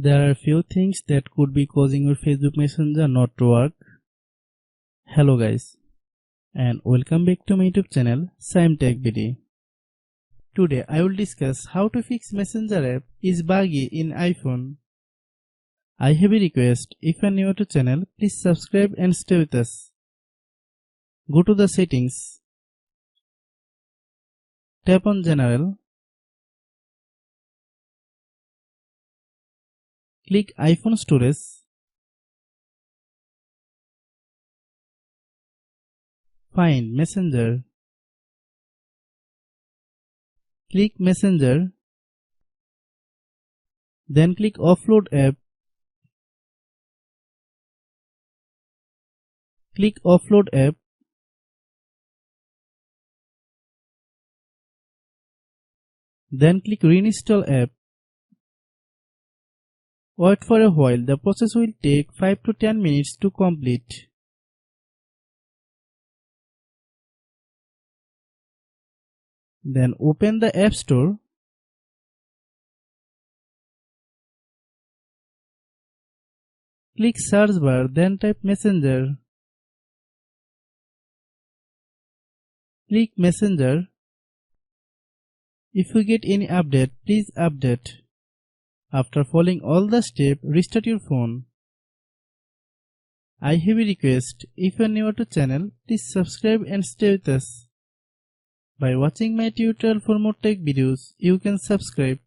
There are few things that could be causing your Facebook Messenger not to work. Hello guys, and welcome back to my YouTube channel Shaem Tech Video. Today I will discuss how to fix Messenger app is buggy in iPhone. I have a request, if you are new to channel, please subscribe and stay with us. Go to the settings. Tap on General. Click iPhone storage. Find Messenger. Click Messenger. Then click Offload app. Click Offload app. Then click Reinstall app. Wait for a while, the process will take 5 to 10 minutes to complete. Then open the App Store. Click search bar, then type Messenger. Click Messenger. If you get any update, please update. After following all the steps, restart your phone. I have a request, if you are new to channel, please subscribe and stay with us. By watching my tutorial for more tech videos, you can subscribe.